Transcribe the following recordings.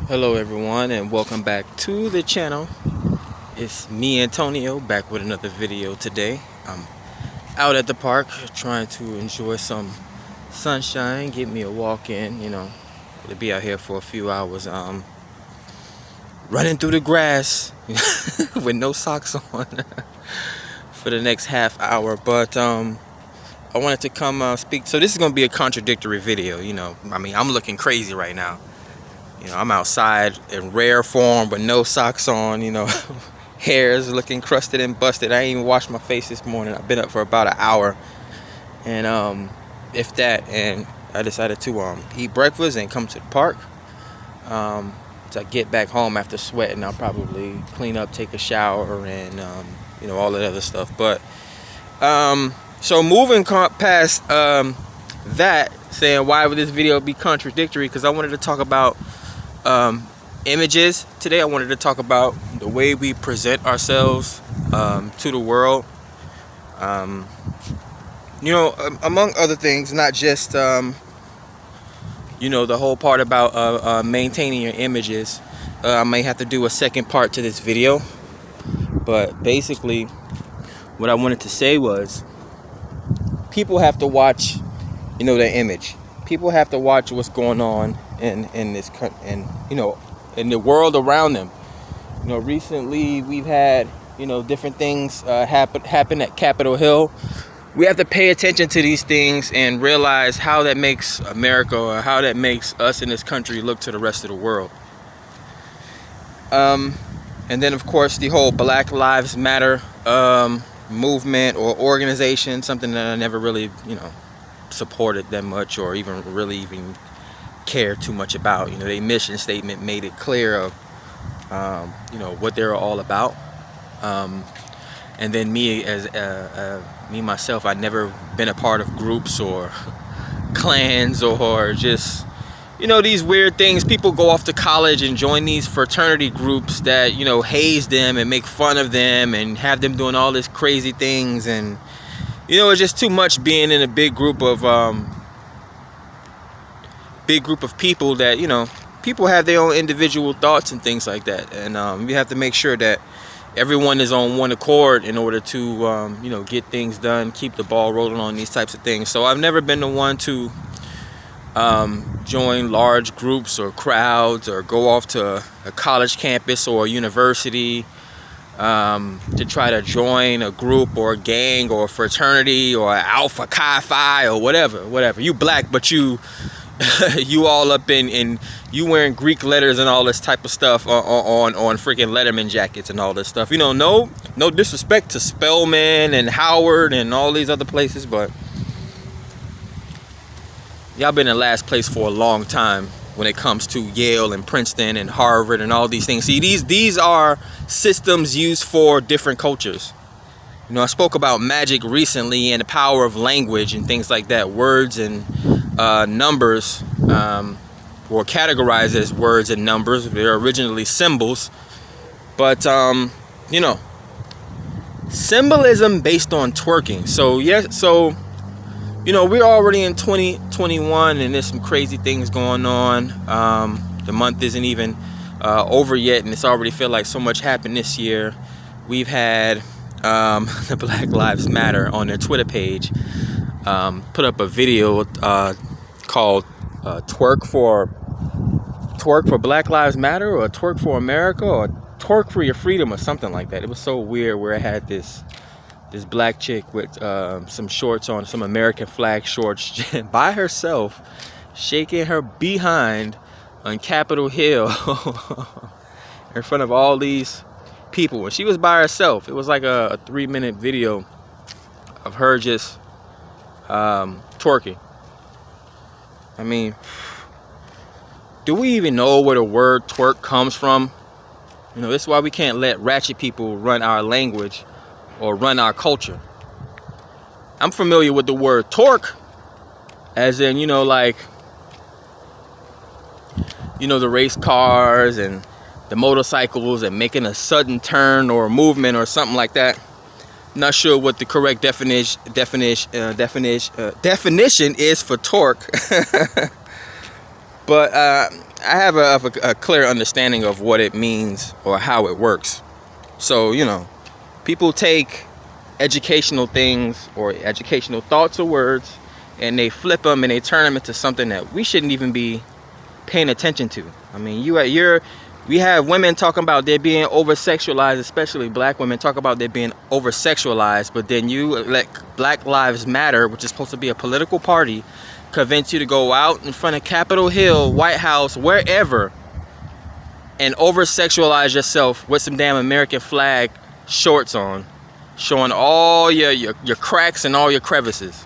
Hello everyone and welcome back to the channel. It's me, Antonio, back with another video today. I'm out at the park trying to enjoy some sunshine, get me a walk in, to be out here for a few hours, running through the grass with no socks on for the next half hour. But I wanted to come speak. So this is going to be a contradictory video. I'm looking crazy right now. I'm outside in rare form with no socks on, hair is looking crusted and busted. I ain't even washed my face this morning. I've been up for about an hour. And if that, and I decided to eat breakfast and come to the park. So I get back home after sweating, I'll probably clean up, take a shower, and all that other stuff. But so moving past that, saying why would this video be contradictory, because I wanted to talk about images today. I wanted to talk about the way we present ourselves to the world. Among other things, not just the whole part about maintaining your images. I may have to do a second part to this video, but basically what I wanted to say was people have to watch their image. People have to watch what's going on in this country, and in the world around them. Recently we've had different things happen at Capitol Hill. We have to pay attention to these things and realize how that makes America, or how that makes us in this country look to the rest of the world. And then of course the whole Black Lives Matter movement or organization, something that I never really supported that much, or even care too much about. Their mission statement made it clear of what they're all about. And then me myself, I've never been a part of groups or clans or just these weird things. People go off to college and join these fraternity groups that haze them and make fun of them and have them doing all this crazy things, and it's just too much being in a big group of people that people have their own individual thoughts and things like that, and you have to make sure that everyone is on one accord in order to get things done, keep the ball rolling on these types of things. So I've never been the one to join large groups or crowds, or go off to a college campus or a university to try to join a group or a gang or a fraternity or Alpha Chi Phi or whatever. You black, but you all up in you wearing Greek letters and all this type of stuff on freaking Letterman jackets and all this stuff. No disrespect to Spelman and Howard and all these other places, but y'all been in last place for a long time when it comes to Yale and Princeton and Harvard and all these things. See, these are systems used for different cultures. I spoke about magic recently and the power of language and things like that. Words and numbers were categorized as words and numbers. They're originally symbols, but symbolism based on twerking. So we're already in 2021 and there's some crazy things going on. The month isn't even over yet, and it's already feel like so much happened this year. We've had the Black Lives Matter on their Twitter page put up a video called twerk for Black Lives Matter, or twerk for America, or twerk for your freedom, or something like that. It was so weird, where it had this black chick with some shorts on, some American flag shorts, by herself, shaking her behind on Capitol Hill in front of all these people. When she was by herself, it was like a 3-minute video of her just twerking. I mean, do we even know where the word twerk comes from? This is why we can't let ratchet people run our language or run our culture. I'm familiar with the word torque, as in, the race cars and the motorcycles and making a sudden turn or a movement or something like that. Not sure what the correct definition is for torque. But I have a clear understanding of what it means or how it works. So, you know, people take educational things or educational thoughts or words, and they flip them and they turn them into something that we shouldn't even be paying attention to. I mean, we have women talking about they're being over sexualized, especially black women talk about they're being over sexualized, but then you let Black Lives Matter, which is supposed to be a political party, convince you to go out in front of Capitol Hill, White House, wherever, and over sexualize yourself with some damn American flag shorts on, showing all your cracks and all your crevices.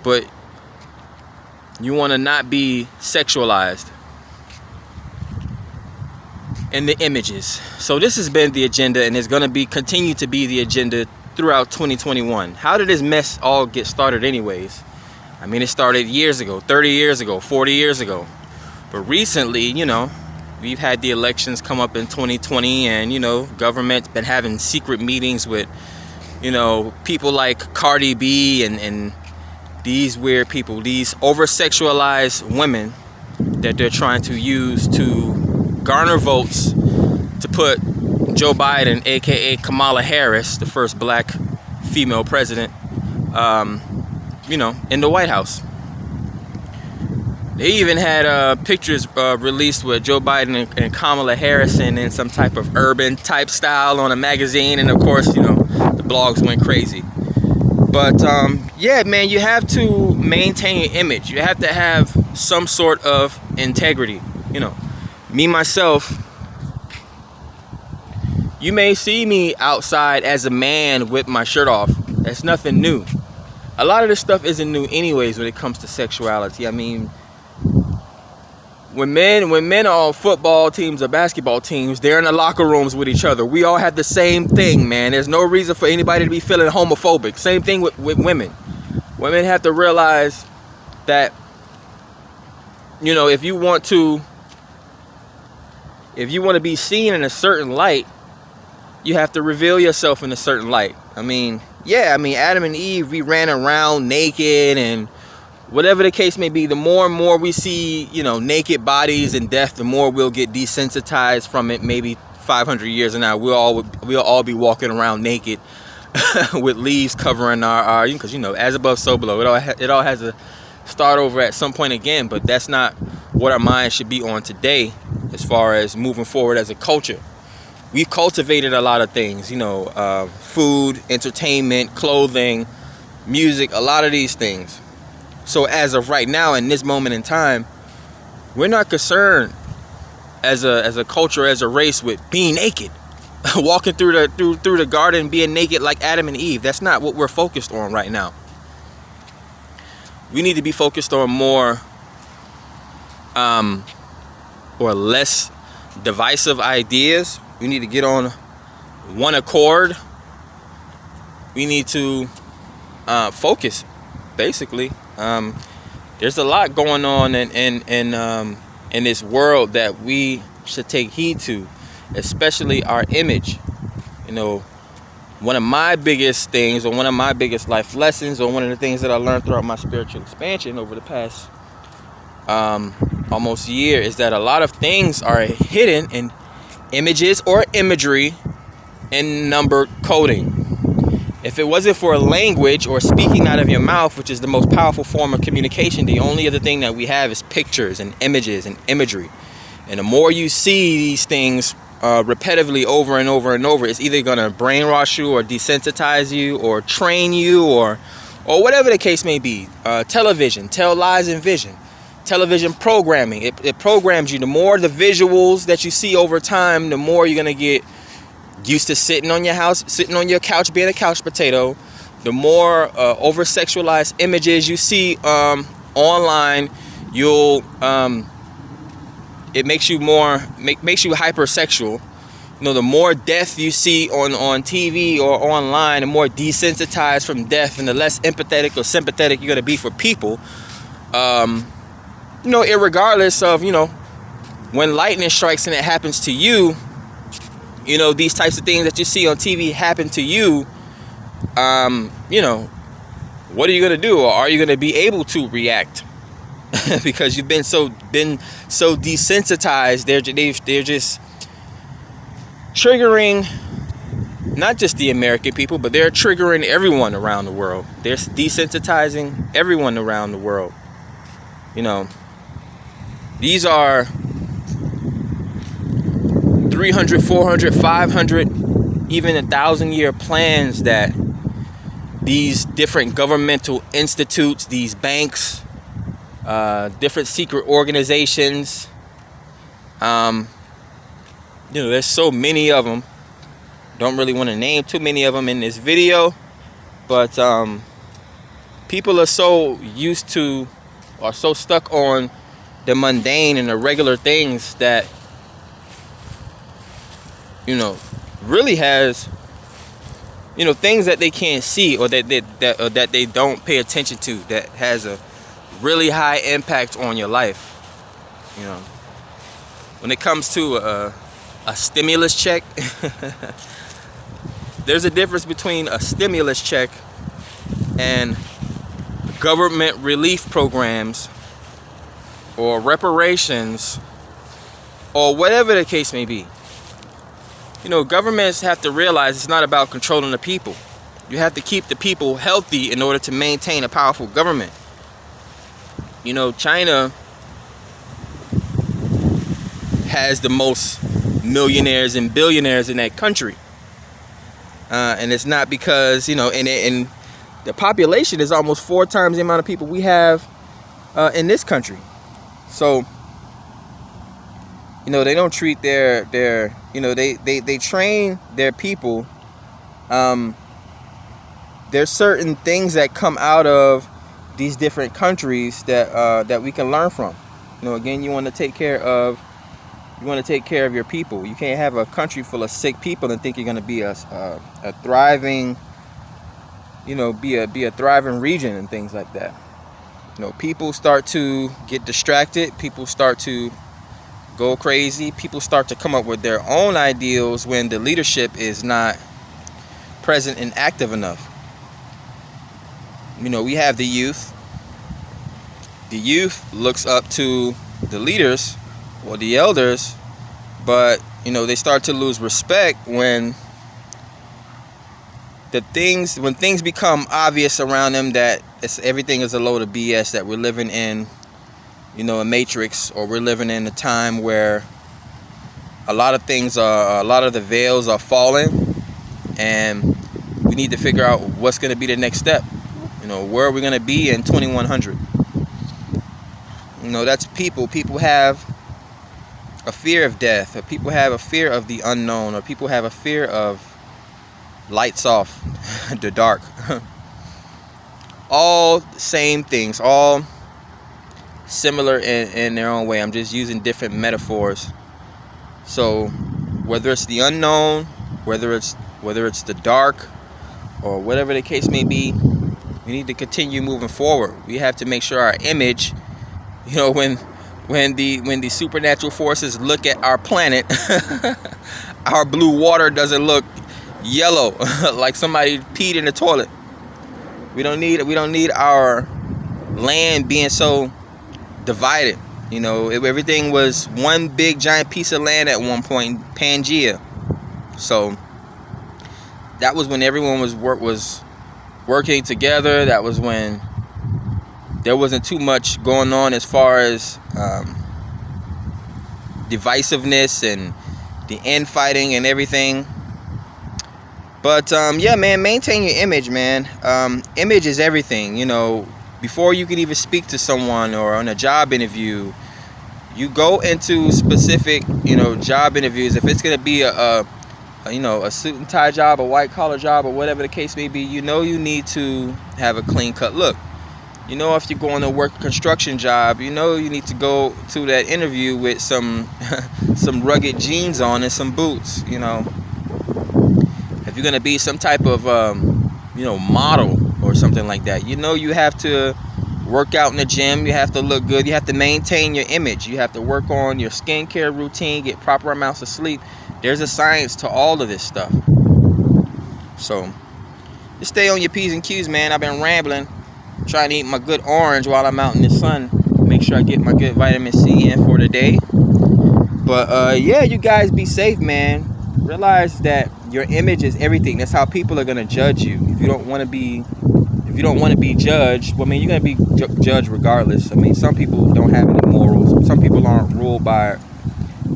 But you want to not be sexualized in the images. So this has been the agenda, and it's going to continue to be the agenda throughout 2021. How did this mess all get started anyways? I mean, it started years ago, 30 years ago, 40 years ago. But recently, you know, we've had the elections come up in 2020, and, you know, government's been having secret meetings with, you know, people like Cardi B and these weird people, these over-sexualized women that they're trying to use to garner votes to put Joe Biden, aka Kamala Harris, the first black female president, you know, in the White House. They even had pictures released with Joe Biden and Kamala Harris in some type of urban type style on a magazine, and of course, you know, the blogs went crazy. But yeah, man, you have to maintain your image. You have to have some sort of integrity. You know, me myself, you may see me outside as a man with my shirt off. That's nothing new. A lot of this stuff isn't new anyways when it comes to sexuality. I mean, when men are on football teams or basketball teams, they're in the locker rooms with each other. We all have the same thing, man. There's no reason for anybody to be feeling homophobic. Same thing with women. Women have to realize that, you know, if you want to be seen in a certain light, you have to reveal yourself in a certain light. I mean, yeah, I mean, Adam and Eve, we ran around naked, and whatever the case may be, the more and more we see, you know, naked bodies and death, the more we'll get desensitized from it. Maybe 500 years from now, we'll all be walking around naked with leaves covering our because, you know, as above, so below. It all has to start over at some point again, but that's not what our mind should be on today as far as moving forward as a culture. We've cultivated a lot of things, you know, food, entertainment, clothing, music, a lot of these things. So as of right now, in this moment in time, we're not concerned as a culture, as a race, with being naked, walking through the garden, being naked like Adam and Eve. That's not what we're focused on right now. We need to be focused on more or less divisive ideas. We need to get on one accord. We need to focus, basically. There's a lot going on in this world that we should take heed to, especially our image. You know, one of my biggest things, or one of my biggest life lessons, or one of the things that I learned throughout my spiritual expansion over the past almost year, is that a lot of things are hidden in images or imagery and number coding. If it wasn't for language or speaking out of your mouth, which is the most powerful form of communication, the only other thing that we have is pictures and images and imagery. And the more you see these things repetitively over and over and over, it's either going to brainwash you or desensitize you or train you or whatever the case may be. Television, tell lies in vision. Television programming, it programs you. The more the visuals that you see over time, the more you're going to get used to sitting on your couch, being a couch potato. The more over-sexualized images you see online, it makes you makes you hypersexual. You know, the more death you see on TV or online, the more desensitized from death, and the less empathetic or sympathetic you're gonna be for people. You know, irregardless of, you know, when lightning strikes and it happens to you. You know, these types of things that you see on TV happen to you. You know, what are you going to do? Or are you going to be able to react? because you've been so desensitized. They're just triggering not just the American people, but they're triggering everyone around the world. They're desensitizing everyone around the world. You know, these are 300, 400, 500, even 1,000-year plans that these different governmental institutes, these banks, different secret organizations, there's so many of them. Don't really want to name too many of them in this video, but people are so used to, or so stuck on the mundane and the regular things that, really has, things that they can't see, or that they don't pay attention to, that has a really high impact on your life. When it comes to a stimulus check, there's a difference between a stimulus check and government relief programs or reparations or whatever the case may be. Governments have to realize it's not about controlling the people. You have to keep the people healthy in order to maintain a powerful government. China has the most millionaires and billionaires in that country. And it's not because, and the population is almost 4 times the amount of people we have in this country. So, they don't treat their they train their people. There's certain things that come out of these different countries that we can learn from. Again, you want to take care of your people. You can't have a country full of sick people and think you're going to be a thriving, be a thriving region and things like that. People start to get distracted. People start to go crazy. People start to come up with their own ideals when the leadership is not present and active enough. We have the youth. The youth looks up to the leaders or the elders, but they start to lose respect when things become obvious around them that everything is a load of BS, that we're living in a matrix, or we're living in a time where a lot of the veils are falling, and we need to figure out what's going to be the next step. Where are we going to be in 2100? That's people. People have a fear of death, or people have a fear of the unknown, or people have a fear of lights off, the dark. All the same things, all similar in their own way. I'm just using different metaphors. So whether it's the unknown, whether it's the dark, or whatever the case may be, we need to continue moving forward. We have to make sure our image, when the supernatural forces look at our planet, our blue water doesn't look yellow like somebody peed in the toilet. We don't need our land being so divided. Everything was one big giant piece of land at one point, Pangea. So that was when everyone was working together. That was when there wasn't too much going on as far as divisiveness and the infighting and everything. But yeah, man, maintain your image, man. Image is everything. Before you can even speak to someone or on a job interview, you go into specific, job interviews. If it's gonna be a suit and tie job, a white collar job, or whatever the case may be, you need to have a clean cut look. If you're going to work a construction job, you need to go to that interview with some rugged jeans on and some boots. If you're gonna be some type of model or something like that, you have to work out in the gym. You have to look good. You have to maintain your image. You have to work on your skincare routine, get proper amounts of sleep. There's a science to all of this stuff. So just stay on your P's and Q's, man. I've been rambling, trying to eat my good orange while I'm out in the sun. Make make sure I get my good vitamin C in for the day. But yeah, you guys be safe, man. Realize that your image is everything. That's how people are gonna judge you. If you don't want to be judged, well, I mean, you're gonna be judged regardless. I mean, some people don't have any morals. Some people aren't ruled by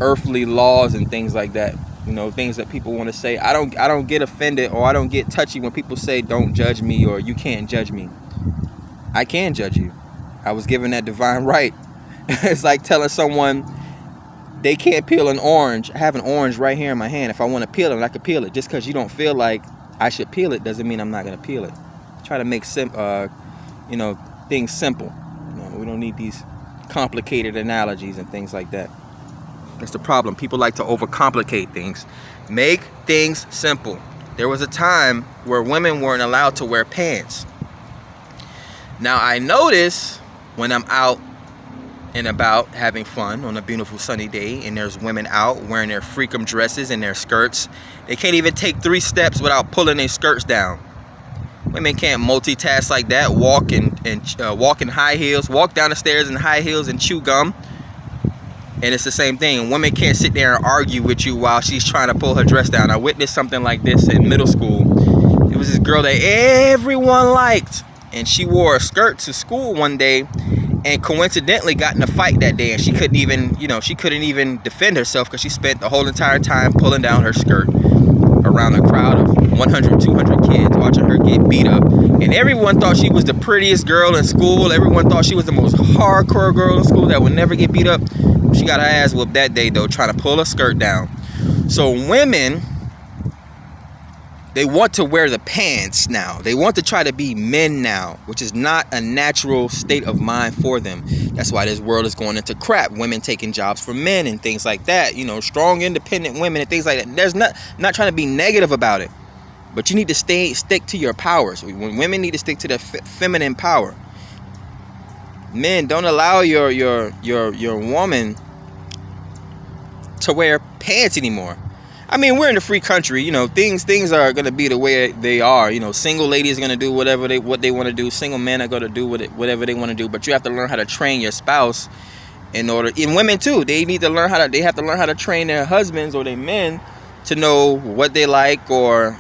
earthly laws and things like that. You know, things that people want to say. I don't get offended, or I don't get touchy when people say don't judge me, or you can't judge me. I can judge you. I was given that divine right. It's like telling someone they can't peel an orange. I have an orange right here in my hand. If I want to peel it, I can peel it. Just because you don't feel like I should peel it doesn't mean I'm not going to peel it. Try to make things simple. We don't need these complicated analogies and things like that. That's the problem. People like to overcomplicate things. Make things simple. There was a time where women weren't allowed to wear pants. Now I notice when I'm out and about having fun on a beautiful sunny day, and there's women out wearing their freakum dresses and their skirts, they can't even take 3 steps without pulling their skirts down. Women can't multitask like that. Walk in high heels, walk down the stairs in high heels and chew gum. And it's the same thing. Women can't sit there and argue with you while she's trying to pull her dress down. I witnessed something like this in middle school. It was this girl that everyone liked, and she wore a skirt to school one day, and coincidentally got in a fight that day, and she couldn't even defend herself because she spent the whole entire time pulling down her skirt around a crowd of 100, 200 kids watching her get beat up. And everyone thought she was the prettiest girl in school. Everyone thought she was the most hardcore girl in school that would never get beat up. She got her ass whooped that day, though, trying to pull her skirt down. So women, they want to wear the pants now. They want to try to be men now, which is not a natural state of mind for them. That's why this world is going into crap. Women taking jobs for men and things like that. Strong, independent women and things like that. There's not trying to be negative about it, but you need to stick to your powers. When women need to stick to their feminine power. Men, don't allow your woman to wear pants anymore. I mean, we're in a free country. Things are going to be the way they are. Single ladies are going to do what they want to do. Single men are going to do whatever they want to do. But you have to learn how to train your spouse and women too. They have to learn how to train their husbands or their men to know what they like, or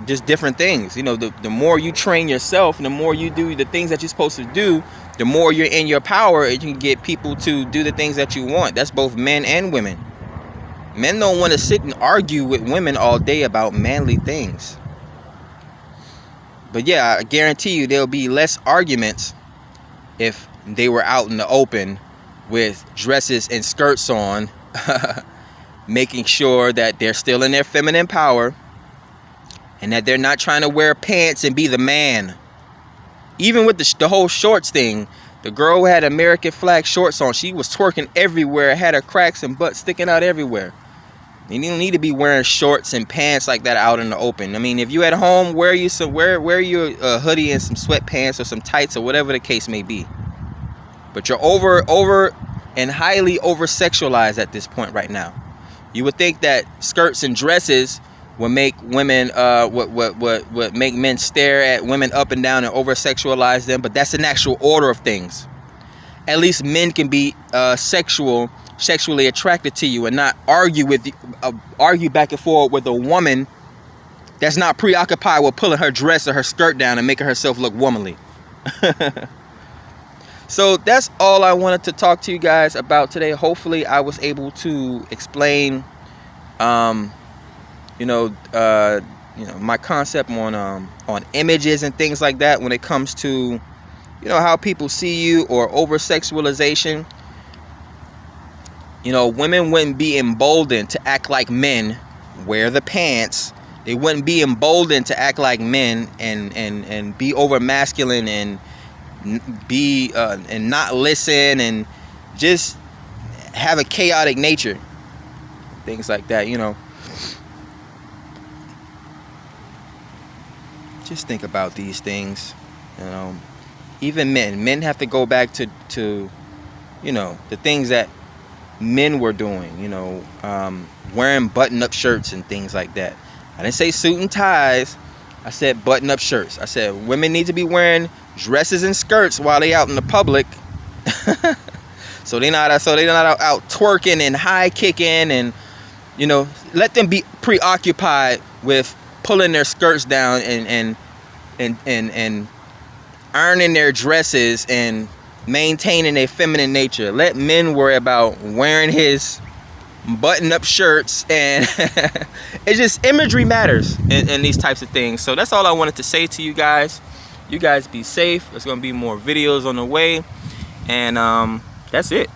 just different things. The more you train yourself and the more you do the things that you're supposed to do, the more you're in your power, and you can get people to do the things that you want. That's both men and women. Men don't want to sit and argue with women all day about manly things. But yeah, I guarantee you there'll be less arguments if they were out in the open with dresses and skirts on, making sure that they're still in their feminine power and that they're not trying to wear pants and be the man. Even with the whole shorts thing, the girl who had American flag shorts on, she was twerking everywhere, had her cracks and butt sticking out everywhere. You don't need to be wearing shorts and pants like that out in the open. I mean, if you at home, wear you a hoodie and some sweatpants or some tights or whatever the case may be. But you're over and highly over sexualized at this point right now. You would think that skirts and dresses would make women would make men stare at women up and down and over sexualize them, but that's an actual order of things. At least men can be sexually attracted to you and not argue back and forth with a woman that's not preoccupied with pulling her dress or her skirt down and making herself look womanly. So that's all I wanted to talk to you guys about today. Hopefully I was able to explain my concept on images and things like that when it comes to how people see you, or over sexualization. Women wouldn't be emboldened to act like men, wear the pants. They wouldn't be emboldened to act like men and be over masculine and be and not listen and just have a chaotic nature. Things like that, Just think about these things. Even men have to go back to the things that men were doing, wearing button-up shirts and things like that. I didn't say suit and ties. I said button-up shirts. I said women need to be wearing dresses and skirts while they out in the public. So they're not out twerking and high kicking, and you know, let them be preoccupied with pulling their skirts down and ironing their dresses and maintaining a feminine nature. Let men worry about wearing his button-up shirts, and it's just, imagery matters in these types of things. So that's all I wanted to say to you guys. You guys be safe. There's gonna be more videos on the way, and that's it.